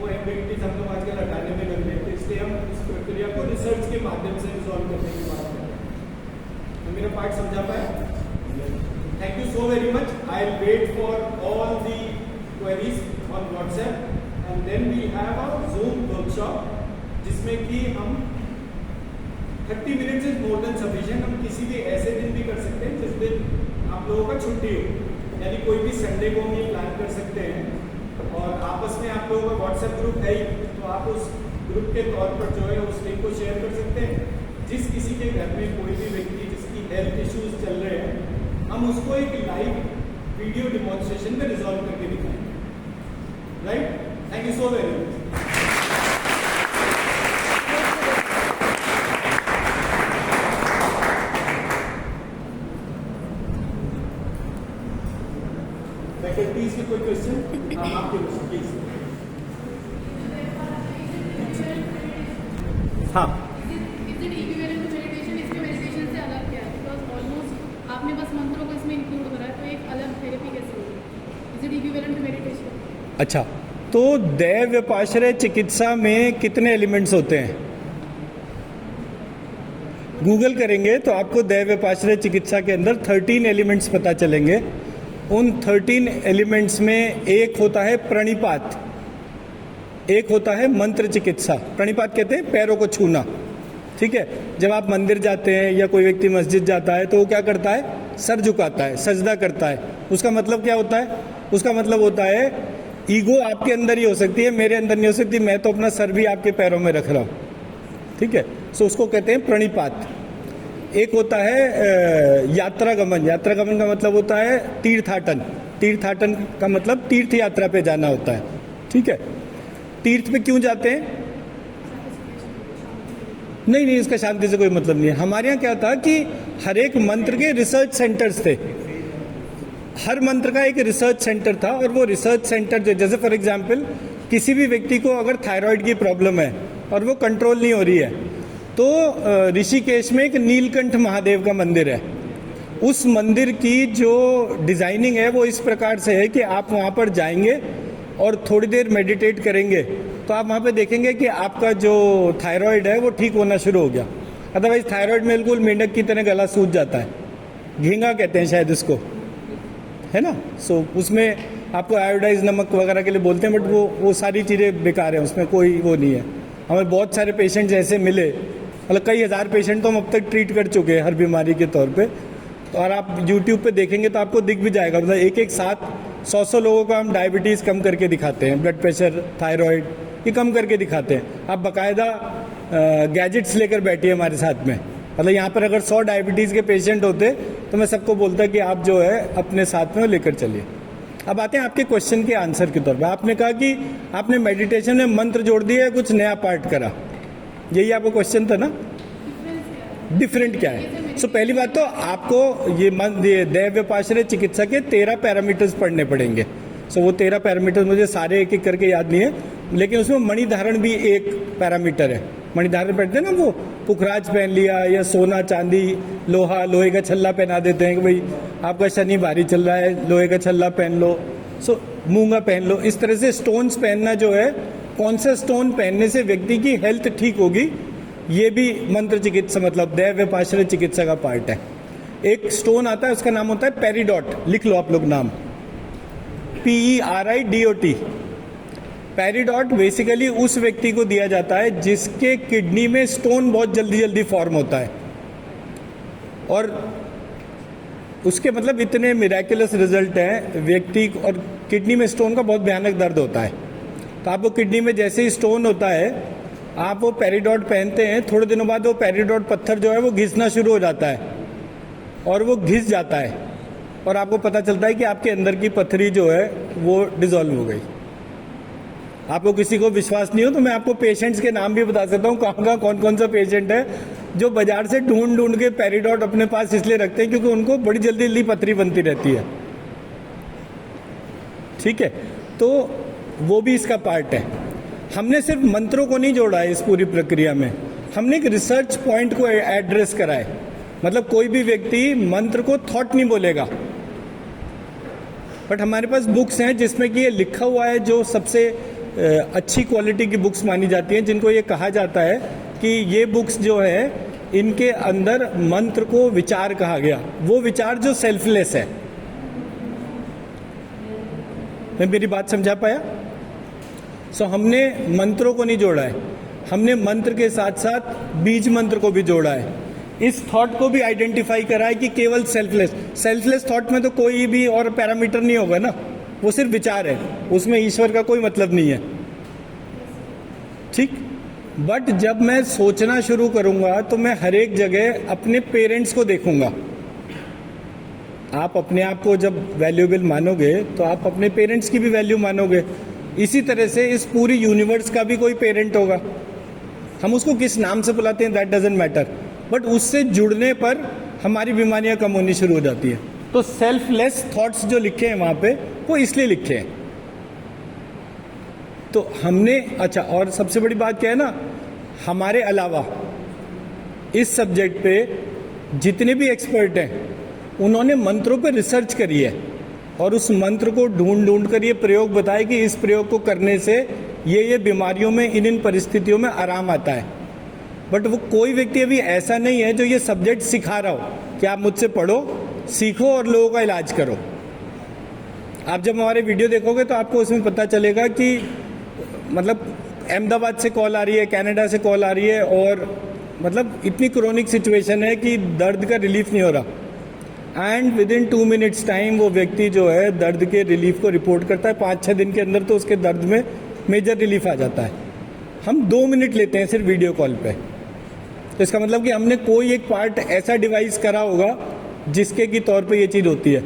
वो एम्बिगिटीज हम लोग आजकल हटाने में लग रहे थे, इसलिए हम इस प्रक्रिया को रिसर्च के माध्यम से रिजॉल्व करने की बात कर रहे हैं। तो मेरा पार्ट समझा पाया? Thank you so very much. I'll wait for all the queries on WhatsApp, and then we have a Zoom workshop जिसमें कि हम 30 minutes is more than sufficient। हम किसी भी ऐसे दिन भी कर सकते हैं जिस दिन आप लोगों का छुट्टी हो, यानी कोई भी संडे को हम ये प्लान कर सकते हैं। और आपस में आप लोगों का WhatsApp ग्रुप है ही, तो आप उस ग्रुप के तौर पर जो है उस लिंक को शेयर कर सकते हैं। जिस किसी के घर में कोई भी व्यक्ति जिसकी हेल्थ इश्यूज चल रहे हैं, हम उसको एक लाइव वीडियो डिमॉन्स्ट्रेशन में रिजॉल्व करके दिखाएंगे। Right? Thank you so very much. Faculties के कोई क्वेश्चन? आपके क्वेश्चन प्लीज। हाँ, आपने बस मंत्रों को इसमें इंक्लूड करा है, तो एक अलग थेरेपी कैसे होगी? Is it equivalent to meditation? अच्छा, तो दैव्यपाश्रय चिकित्सा में कितने एलिमेंट्स होते हैं? गूगल करेंगे तो आपको दैव्यपाश्रय चिकित्सा के अंदर 13 एलिमेंट्स पता चलेंगे। उन 13 एलिमेंट्स में एक होता है प्रणिपात, एक होता है मंत्र चिकित्सा। प्रणिपात कहते हैं पैरों को छूना। ठीक है, जब आप मंदिर जाते हैं या कोई व्यक्ति मस्जिद जाता है तो वो क्या करता है? सर झुकाता है, सजदा करता है। उसका मतलब क्या होता है? उसका मतलब होता है ईगो आपके अंदर ही हो सकती है, मेरे अंदर नहीं हो सकती, मैं तो अपना सर भी आपके पैरों में रख रहा हूँ। ठीक है, सो उसको कहते हैं प्रणिपात। एक होता है यात्रागमन। यात्रागमन का मतलब होता है तीर्थाटन। तीर्थाटन का मतलब तीर्थ यात्रा पे जाना होता है। ठीक है, तीर्थ पे क्यों जाते हैं? नहीं, इसका शांति से कोई मतलब नहीं है। हमारे यहाँ क्या था कि हर एक मंत्र के रिसर्च सेंटर्स थे, हर मंत्र का एक रिसर्च सेंटर था, और वो रिसर्च सेंटर जैसे फॉर एग्जांपल किसी भी व्यक्ति को अगर थायराइड की प्रॉब्लम है और वो कंट्रोल नहीं हो रही है, तो ऋषिकेश में एक नीलकंठ महादेव का मंदिर है। उस मंदिर की जो डिज़ाइनिंग है वो इस प्रकार से है कि आप वहाँ पर जाएंगे और थोड़ी देर मेडिटेट करेंगे तो आप वहाँ पे देखेंगे कि आपका जो थायराइड है वो ठीक होना शुरू हो गया। अदरवाइज थायराइड में बिल्कुल मेंढक की तरह गला सूज जाता है, घींगा कहते हैं शायद इसको, है ना। सो उसमें आपको आयोडाइज नमक वगैरह के लिए बोलते हैं, बट वो सारी चीज़ें बेकार हैं, उसमें कोई वो नहीं है। हमें बहुत सारे पेशेंट्स ऐसे मिले, मतलब कई हज़ार पेशेंट तो हम अब तक ट्रीट कर चुके हैं हर बीमारी के तौर पे। और आप यूट्यूब पे देखेंगे तो आपको दिख भी जाएगा, मतलब एक साथ 100 लोगों का हम डायबिटीज़ कम करके दिखाते हैं, ब्लड प्रेशर, थायराइड, ये कम करके दिखाते हैं। आप बाकायदा गैजेट्स लेकर बैठिए हमारे साथ में। मतलब यहाँ पर अगर 100 डायबिटीज़ के पेशेंट होते तो मैं सबको बोलता कि आप जो है अपने साथ में लेकर चलिए। अब आते हैं आपके क्वेश्चन के आंसर के तौर पर। आपने कहा कि आपने मेडिटेशन में मंत्र जोड़ दिया, कुछ नया पार्ट करा, यही आपका क्वेश्चन था ना? डिफरेंट क्या है? सो पहली बात तो आपको ये दैव व्यपाश्रय चिकित्सा के 13 पैरामीटर्स पढ़ने पड़ेंगे। सो वो 13 पैरामीटर्स मुझे सारे एक एक करके याद नहीं है, लेकिन उसमें मणिधारण भी एक पैरामीटर है। मणिधारण पहनते हैं ना, वो पुखराज पहन लिया या सोना चांदी लोहा, लोहे का छल्ला पहना देते हैं कि भाई आपका शनि भारी चल रहा है, लोहे का छल्ला पहन लो, सो मूंगा पहन लो। इस तरह से स्टोन्स पहनना जो है, कौन सा स्टोन पहनने से व्यक्ति की हेल्थ ठीक होगी, ये भी मंत्र चिकित्सा मतलब दैव व्यपाश्रय चिकित्सा का पार्ट है। एक स्टोन आता है, उसका नाम होता है पेरिडॉट, लिख लो आप लोग नाम, PERIDOT। पेरिडॉट बेसिकली उस व्यक्ति को दिया जाता है जिसके किडनी में स्टोन बहुत जल्दी जल्दी फॉर्म होता है, और उसके मतलब इतने मिराकुलस रिजल्ट हैं व्यक्ति, और किडनी में स्टोन का बहुत भयानक दर्द होता है। तो आपको किडनी में जैसे ही स्टोन होता है, आप वो पेरिडॉट पहनते हैं, थोड़े दिनों बाद वो पेरिडॉट पत्थर जो है वो घिसना शुरू हो जाता है, और वो घिस जाता है, और आपको पता चलता है कि आपके अंदर की पथरी जो है वो डिसॉल्व हो गई। आपको किसी को विश्वास नहीं हो तो मैं आपको पेशेंट्स के नाम भी बता सकता हूँ, कहाँ कौन कौन सा पेशेंट है जो बाजार से ढूंढ ढूंढ के पेरिडॉट अपने पास इसलिए रखते हैं क्योंकि उनको बड़ी जल्दी जल्दी पथरी बनती रहती है। ठीक है, तो वो भी इसका पार्ट है। हमने सिर्फ मंत्रों को नहीं जोड़ा है इस पूरी प्रक्रिया में, हमने एक रिसर्च पॉइंट को एड्रेस करा है। मतलब कोई भी व्यक्ति मंत्र को थॉट नहीं बोलेगा, बट हमारे पास बुक्स हैं जिसमें कि ये लिखा हुआ है, जो सबसे अच्छी क्वालिटी की बुक्स मानी जाती हैं, जिनको ये कहा जाता है कि ये बुक्स जो है इनके अंदर मंत्र को विचार कहा गया, वो विचार जो सेल्फलेस है। मैं मेरी बात समझा पाया? सो हमने मंत्रों को नहीं जोड़ा है, हमने मंत्र के साथ साथ बीज मंत्र को भी जोड़ा है। इस थॉट को भी आइडेंटिफाई करा है कि केवल सेल्फलेस थॉट में तो कोई भी और पैरामीटर नहीं होगा ना, वो सिर्फ विचार है, उसमें ईश्वर का कोई मतलब नहीं है। ठीक, बट जब मैं सोचना शुरू करूंगा तो मैं हर एक जगह अपने पेरेंट्स को देखूंगा। आप अपने आप को जब वैल्यूएबल मानोगे तो आप अपने पेरेंट्स की भी वैल्यू मानोगे। इसी तरह से इस पूरी यूनिवर्स का भी कोई पेरेंट होगा, हम उसको किस नाम से बुलाते हैं दैट डजंट मैटर, बट उससे जुड़ने पर हमारी बीमारियां कम होनी शुरू हो जाती है। तो सेल्फलेस थॉट्स जो लिखे हैं वहां पे, वो इसलिए लिखे हैं। तो हमने अच्छा, और सबसे बड़ी बात क्या है ना, हमारे अलावा इस सब्जेक्ट पे जितने भी एक्सपर्ट हैं उन्होंने मंत्रों पे रिसर्च करी है, और उस मंत्र को ढूंढ ढूंढ कर ये प्रयोग बताए कि इस प्रयोग को करने से ये बीमारियों में इन परिस्थितियों में आराम आता है। बट वो कोई व्यक्ति अभी ऐसा नहीं है जो ये सब्जेक्ट सिखा रहा हो कि आप मुझसे पढ़ो, सीखो और लोगों का इलाज करो। आप जब हमारे वीडियो देखोगे तो आपको उसमें पता चलेगा कि मतलब अहमदाबाद से कॉल आ रही है, कनाडा से कॉल आ रही है, और मतलब इतनी क्रोनिक सिचुएशन है कि दर्द का रिलीफ नहीं हो रहा, and with in 2 minutes time वो व्यक्ति जो है दर्द के रिलीफ को रिपोर्ट करता है। 5-6 दिन के अंदर तो उसके दर्द में मेजर रिलीफ आ जाता है। हम 2 मिनट लेते हैं सिर्फ वीडियो कॉल पे, तो इसका मतलब कि हमने कोई एक पार्ट ऐसा डिवाइस करा होगा जिसके की तौर पे ये चीज़ होती है।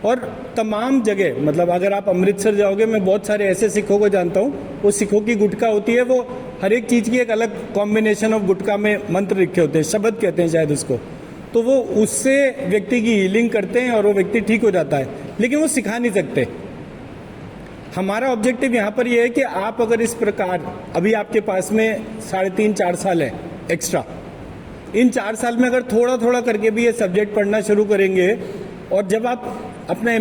और तमाम जगह, मतलब अगर आप अमृतसर जाओगे, मैं बहुत सारे ऐसे सिखों को जानता हूँ, वो सिखों की गुटका होती है, वो हर एक चीज़ की एक अलग कॉम्बिनेशन ऑफ गुटका में मंत्र लिखे होते हैं, शब्द कहते हैं शायद उसको, तो वो उससे व्यक्ति की हीलिंग करते हैं और वो व्यक्ति ठीक हो जाता है, लेकिन वो सिखा नहीं सकते। हमारा ऑब्जेक्टिव यहाँ पर ये है कि आप अगर इस प्रकार, अभी आपके पास में 3.5-4 साल है एक्स्ट्रा, इन 4 साल में अगर थोड़ा थोड़ा करके भी ये सब्जेक्ट पढ़ना शुरू करेंगे, और जब आप अपना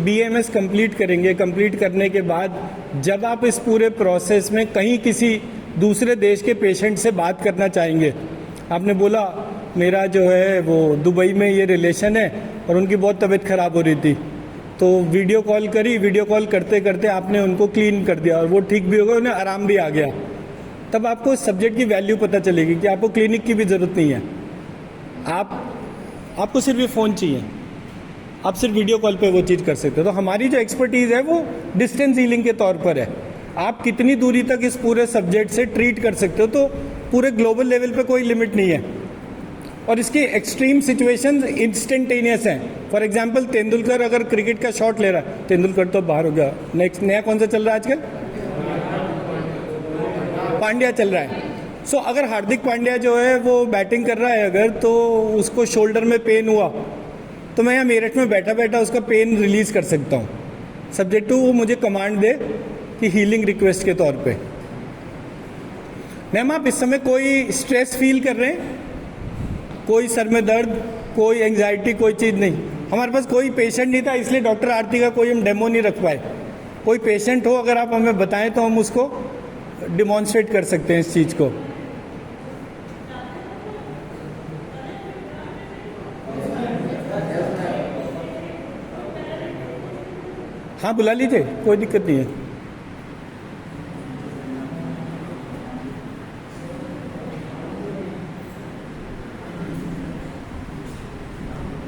BAMS कंप्लीट करेंगे, कंप्लीट करने के बाद जब आप इस पूरे प्रोसेस में कहीं किसी दूसरे देश के पेशेंट से बात करना चाहेंगे, आपने बोला मेरा जो है वो दुबई में ये रिलेशन है और उनकी बहुत तबीयत ख़राब हो रही थी, तो वीडियो कॉल करी, वीडियो कॉल करते करते आपने उनको क्लीन कर दिया और वो ठीक भी हो गया, उन्हें आराम भी आ गया, तब आपको इस सब्जेक्ट की वैल्यू पता चलेगी कि आपको क्लिनिक की भी ज़रूरत नहीं है। आपको सिर्फ ये फ़ोन चाहिए, आप सिर्फ वीडियो कॉल पे वो चीज़ कर सकते हो। तो हमारी जो एक्सपर्टीज़ है वो डिस्टेंस हीलिंग के तौर पर है। आप कितनी दूरी तक इस पूरे सब्जेक्ट से ट्रीट कर सकते हो, तो पूरे ग्लोबल लेवल पे कोई लिमिट नहीं है। और इसकी एक्सट्रीम सिचुएशन इंस्टेंटेनियस हैं। फॉर एग्जांपल तेंदुलकर अगर क्रिकेट का शॉट ले रहा है, तेंदुलकर तो बाहर हो गया, नेक्स्ट नया कौन सा चल रहा है आजकल, पांड्या चल रहा है। सो अगर हार्दिक पांड्या जो है वो बैटिंग कर रहा है अगर, तो उसको शोल्डर में पेन हुआ तो मैं यहाँ मेरठ में बैठा बैठा उसका पेन रिलीज कर सकता हूँ, सब्जेक्ट टू वो मुझे कमांड दे कि हीलिंग रिक्वेस्ट के तौर पे। मैम आप इस समय कोई स्ट्रेस फील कर रहे हैं, कोई सर में दर्द, कोई एंजाइटी, कोई चीज़ नहीं? हमारे पास कोई पेशेंट नहीं था, इसलिए डॉक्टर आरती का कोई हम डेमो नहीं रख पाए। कोई पेशेंट हो अगर आप हमें बताएं तो हम उसको डिमॉन्स्ट्रेट कर सकते हैं इस चीज़ को। हाँ बुला लीजिए, कोई दिक्कत नहीं है।